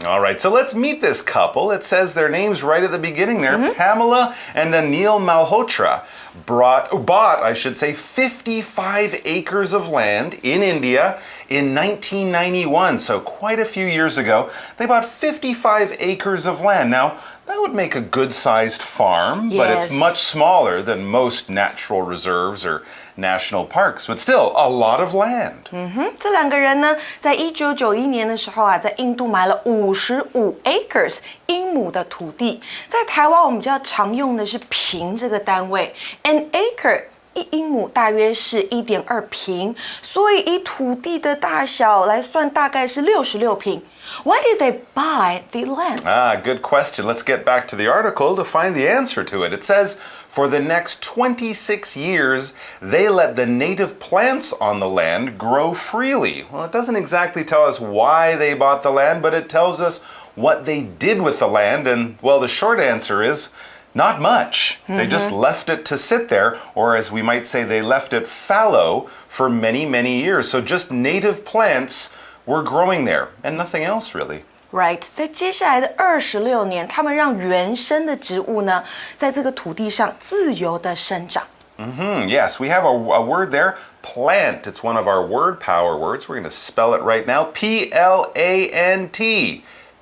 All right, so let's meet this couple. It says their names right at the beginning there. Pamela and Anil Malhotra bought, 55 acres of land in India in 1991. So quite a few years ago, they bought 55 acres of land. Now, that would make a good-sized farm, but it's much smaller than most natural reserves or national parks, but still a lot of land. 这两个人呢，在1991年的时候啊，在印度买了55 acres 英亩的土地。在台湾，我们比较常用的是坪这个单位 ，an acre。1英亩大约是1.2平，所以以土地的大小来算，大概是66平。Why did they buy the land? Good question. Let's get back to the article to find the answer to it. It says, for the next 26 years, they let the native plants on the land grow freely. Well, it doesn't exactly tell us why they bought the land, but it tells us what they did with the land. And, well, the short answer is, not much. They just left it to sit there, or as we might say, they left it fallow for many, many years. So just native plants were growing there, and nothing else really. Right， 在接下来的26年，他们让原生的植物呢，在这个土地上自由的生长。Yes, we have a word there, plant. It's one of our word power words. We're going to spell it right now. P-L-A-N-T.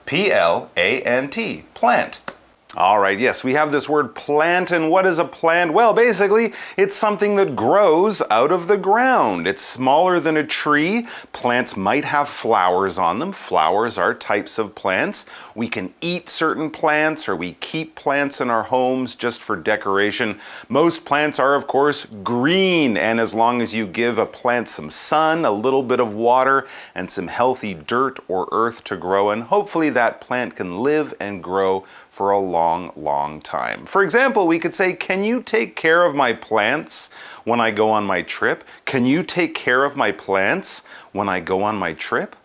P-L-A-N-T. Plant. All right, yes, we have this word plant, and what is a plant? Well, basically, it's something that grows out of the ground. It's smaller than a tree. Plants might have flowers on them. Flowers are types of plants. We can eat certain plants, or we keep plants in our homes just for decoration. Most plants are, of course, green, and as long as you give a plant some sun, a little bit of water, and some healthy dirt or earth to grow in, hopefully that plant can live and grow for a long, long time. For example, we could say, can you take care of my plants when I go on my trip? Can you take care of my plants when I go on my trip?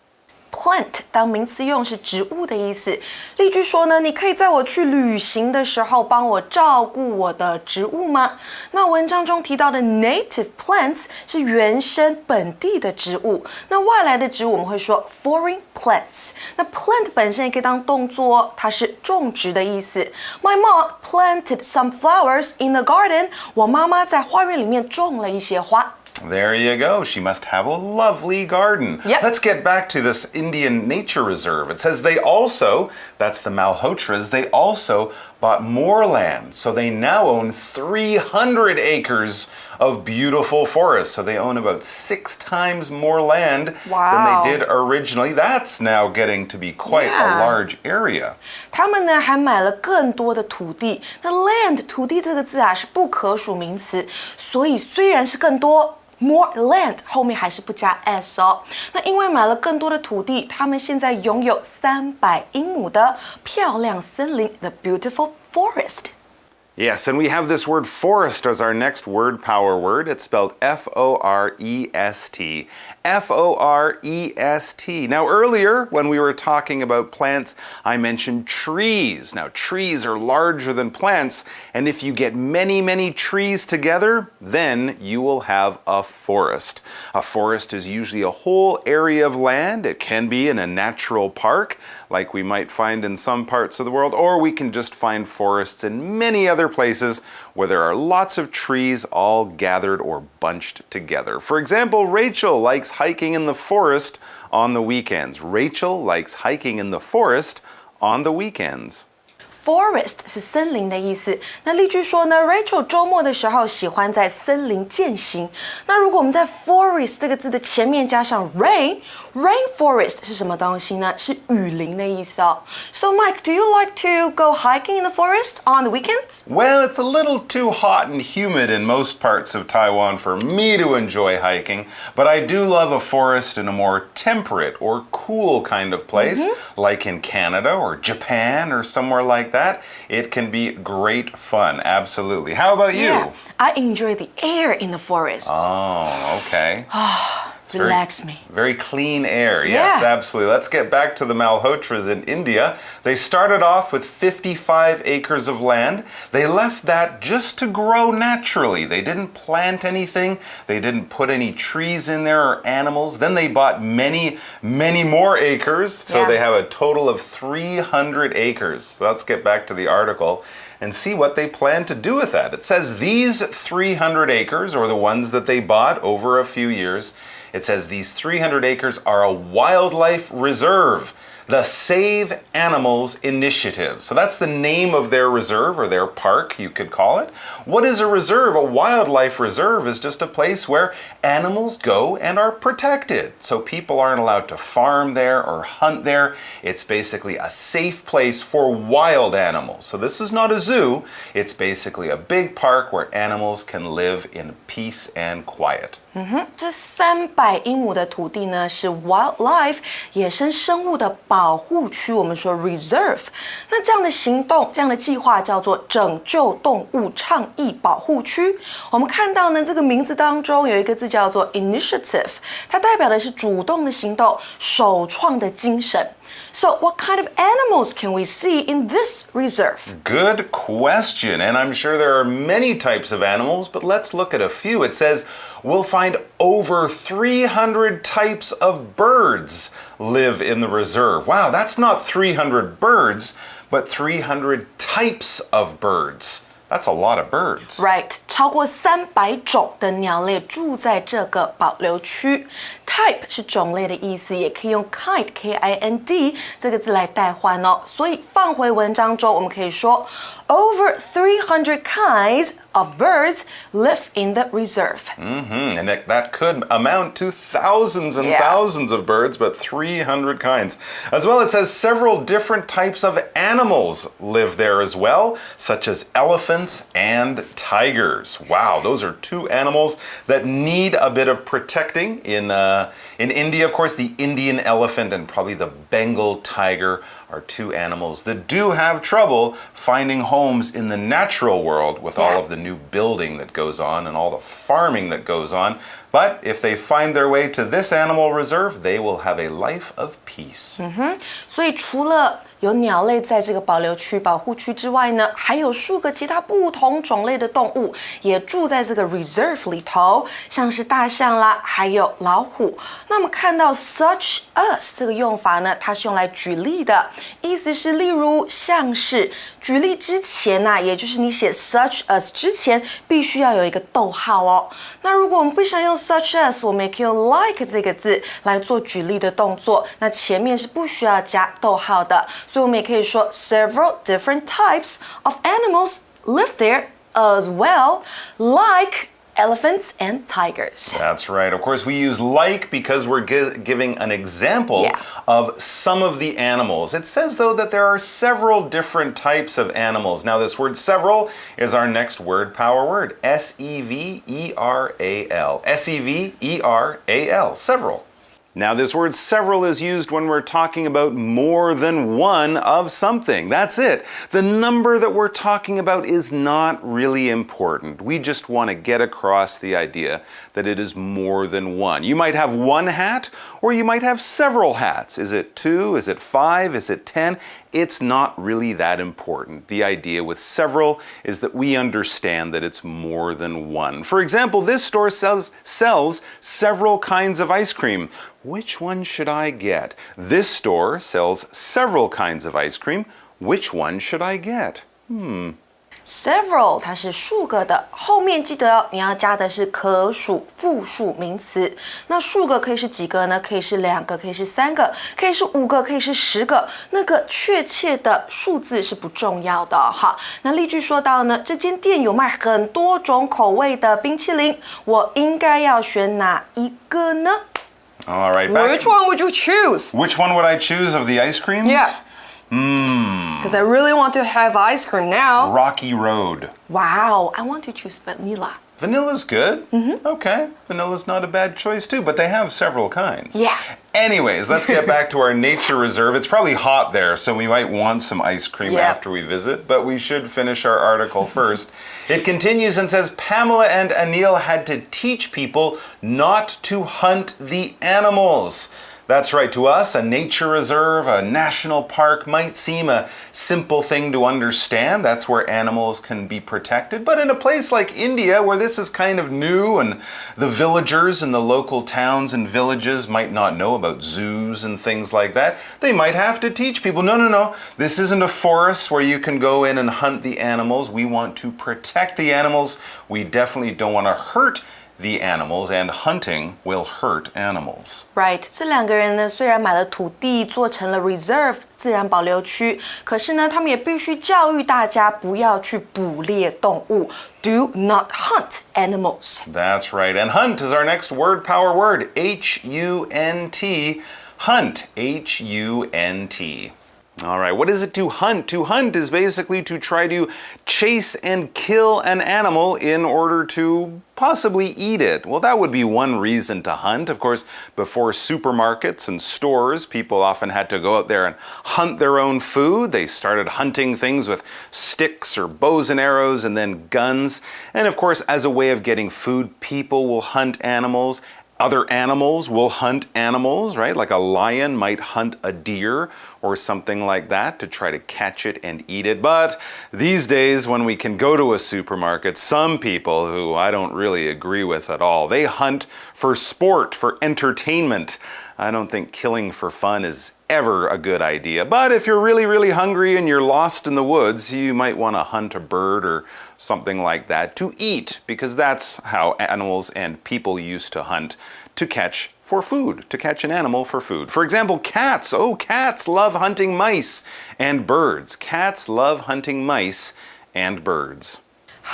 Plant 当名词用是植物的意思。例句说呢，你可以在我去旅行的时候帮我照顾我的植物吗？那文章中提到的 native plants 是原生本地的植物，那外来的植物我们会说 foreign plants。那 plant 本身也可以当动作，它是种植的意思。My mom planted some flowers in the garden。我妈妈在花园里面种了一些花。There you go. She must have a lovely garden. Yep. Let's get back to this Indian nature reserve. It says they also, that's the Malhotras, they also bought more land. So they now own 300 acres of beautiful forests. So they own about 6 times more land than they did originally. That's now getting to be quite a large area. 他们呢还买了更多的土地。那 land 土地这个字啊是不可数名词，所以虽然是更多。More land 后面还是不加 s 哦。那因为买了更多的土地，他们现在拥有300英亩的漂亮森林 ，the beautiful forest. Yes, and we have this word forest as our next word power word. It's spelled F-O-R-E-S-T. F-O-R-E-S-T. Now, earlier, when we were talking about plants, I mentioned trees. Now, trees are larger than plants, and if you get many, many trees together, then you will have a forest. A forest is usually a whole area of land. It can be in a natural park, like we might find in some parts of the world, or we can just find forests in many other places where there are lots of trees all gathered or bunched together. For example, Rachel likes hiking in the forest on the weekends. Rachel likes hiking in the forest on the weekends. Forest 是森林的意思。那例句说呢 ，Rachel 周末的时候喜欢在森林健行。那如果我们在 forest 这个字的前面加上 rainforest 是什么东西呢？是雨林的意思哦。So Mike, do you like to go hiking in the forest on the weekends? Well, it's a little too hot and humid in most parts of Taiwan for me to enjoy hiking, but I do love a forest in a more temperate or cool kind of place, like in Canada or Japan or somewhere like that. It can be great fun, absolutely. How about you? Yeah, I enjoy the air in the forest. Oh, okay. Relax me. Very clean air. Yes, Yeah. absolutely. Let's get back to the Malhotras in India. They started off with 55 acres of land. They left that just to grow naturally. They didn't plant anything. They didn't put any trees in there or animals. Then they bought many, many more acres. So Yeah. they have a total of 300 acres. So let's get back to the article and see what they plan to do with that. It says these 300 acres, or the ones that they bought over a few years, it says these 300 acres are a wildlife reserve, the Save Animals Initiative. So that's the name of their reserve, or their park, you could call it. What is a reserve? A wildlife reserve is just a place where animals go and are protected. So people aren't allowed to farm there or hunt there. It's basically a safe place for wild animals. So this is not a zoo. It's basically a big park where animals can live in peace and quiet. 这300英亩的土地呢，是 wildlife 野生生物的保护区，我们说 reserve。那这样的行动，这样的计划叫做拯救动物倡议保护区。我们看到呢，这个名字当中有一个字叫做 initiative， 它代表的是主动的行动、首创的精神。So, what kind of animals can we see in this reserve? Good question. And I'm sure there are many types of animals, but let's look at a few. It says we'll find over 300 types of birds live in the reserve. Wow, that's not 300 birds, but 300 types of birds. That's a lot of birds. Right， 超过300种的鸟类住在这个保留区。Type 是种类的意思，也可以用 kind K-I-N-D 这个字来代换哦。所以放回文章中，我们可以说 over 300 kinds of birds live in the reserve. And that could amount to thousands and thousands of birds, but 300 kinds. As well, it says several different types of animals live there as well, such as elephants and tigers. Wow, those are two animals that need a bit of protecting. In India, of course, the Indian elephant and probably the Bengal tiger are two animals that do have trouble finding homes in the natural world with all of the new building that goes on and all the farming that goes on. But if they find their way to this animal reserve, they will have a life of peace. 所以除了有鸟类在这个保留区、保护区之外呢，还有数个其他不同种类的动物也住在这个 reserve 里头，像是大象啦，还有老虎。那我们看到 such as 这个用法呢，它是用来举例的，意思是例如像是。举例之前啊，也就是你写 such as 之前必须要有一个逗号哦。那如果我们不想用 such as， 我们也可以用 like 这个字来做举例的动作，那前面是不需要加逗号的，所以我们也可以说 several different types of animals live there as well, like elephants and tigers. That's right. Of course, we use like because we're giving an example of some of the animals. It says, though, that there are several different types of animals. Now, this word several is our next word power word. S-E-V-E-R-A-L. S-E-V-E-R-A-L. Several. Now, this word several is used when we're talking about more than one of something. That's it. The number that we're talking about is not really important. We just want to get across the idea that it is more than one. You might have one hat, or you might have several hats. Is it 2? Is it 5? Is it 10? It's not really that important. The idea with several is that we understand that it's more than one. For example, this store sells several kinds of ice cream. Which one should I get? This store sells several kinds of ice cream. Which one should I get? Several 它是数个的，后面记得你要加的是可数复数名词。那数个可以是几个呢？可以是2个，可以是3个，可以是5个，可以是10个。那个确切的数字是不重要的哈。那例句说到呢，这间店有卖很多种口味的冰淇淋，我应该要选哪一个呢？ All right. Which one would you choose? Which one would I choose of the ice creams? Yeah. Because I really want to have ice cream now. Rocky Road. Wow, I want to choose vanilla. Vanilla's good. Okay, vanilla's not a bad choice too, but they have several kinds. Yeah. Anyways, let's get back to our nature reserve. It's probably hot there, so we might want some ice cream after we visit, but we should finish our article first. It continues and says, Pamela and Anil had to teach people not to hunt the animals. That's right, to us, a nature reserve, a national park might seem a simple thing to understand. That's where animals can be protected. But in a place like India, where this is kind of new and the villagers in the local towns and villages might not know about zoos and things like that, they might have to teach people, no, this isn't a forest where you can go in and hunt the animals. We want to protect the animals. We definitely don't want to hurt the animals, and hunting will hurt animals. Right， 这两个人呢，虽然买了土地做成了 reserve 自然保留区，可是呢，他们也必须教育大家不要去捕猎动物。Do not hunt animals. That's right. And hunt is our next word power word. H-U-N-T. Hunt. H-U-N-T. All right, what is it to hunt? To hunt is basically to try to chase and kill an animal in order to possibly eat it. Well, that would be one reason to hunt. Of course, before supermarkets and stores, people often had to go out there and hunt their own food. They started hunting things with sticks or bows and arrows and then guns. And of course, as a way of getting food, people will hunt animals. Other animals will hunt animals, right? Like a lion might hunt a deer or something like that to try to catch it and eat it. But these days, when we can go to a supermarket, some people who I don't really agree with at all, they hunt for sport, for entertainment. I don't think killing for fun is ever a good idea. But if you're really, really hungry and you're lost in the woods, you might want to hunt a bird or something like that to eat, because that's how animals and people used to hunt, to catch for food, to catch an animal for food. For example, cats. Oh, cats love hunting mice and birds. Cats love hunting mice and birds.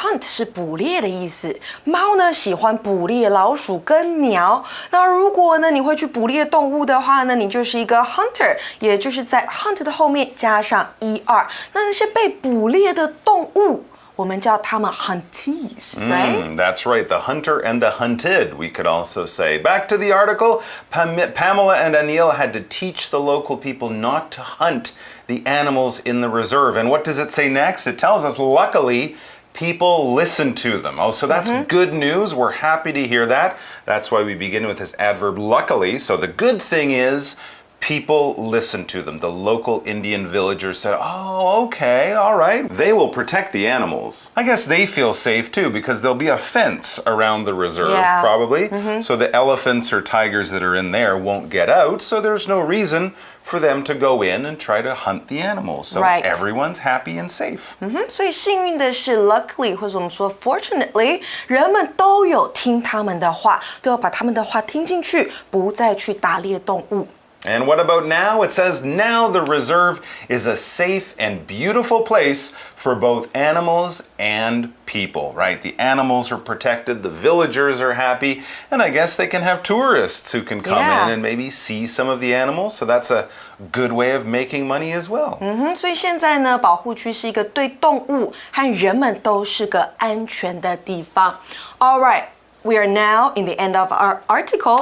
Hunt 是捕猎的意思，猫呢喜欢捕猎老鼠跟鸟。那如果呢你会去捕猎动物的话呢，你就是一个 hunter， 也就是在 hunt 的后面加上 er。那些被捕猎的动物，我们叫它们 huntees, right? That's right, the hunter and the hunted, we could also say. Back to the article, Pamela and Anil had to teach the local people not to hunt the animals in the reserve. And what does it say next? It tells us, luckily, people listen to them. Oh, so that's good news. We're happy to hear that. That's why we begin with this adverb luckily. So the good thing is people listen to them. The local Indian villagers said, oh, okay, all right. They will protect the animals. I guess they feel safe too, because there'll be a fence around the reserve, probably. So the elephants or tigers that are in there won't get out. So there's no reason for them to go in and try to hunt the animals. So everyone's happy and safe. 所以幸运的是 luckily 或者我们说 fortunately 人们都有听他们的话，都有把他们的话听进去，不再去打猎动物。And what about now? It says now the reserve is a safe and beautiful place for both animals and people, right? The animals are protected, the villagers are happy, and I guess they can have tourists who can come in and maybe see some of the animals. So that's a good way of making money as well. 所以现在呢，保护区是一个对动物和人们都是个安全的地方。All right, we are now in the end of our article.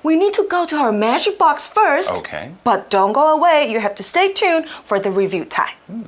We need to go to our magic box first. Okay. But don't go away. You have to stay tuned for the review time.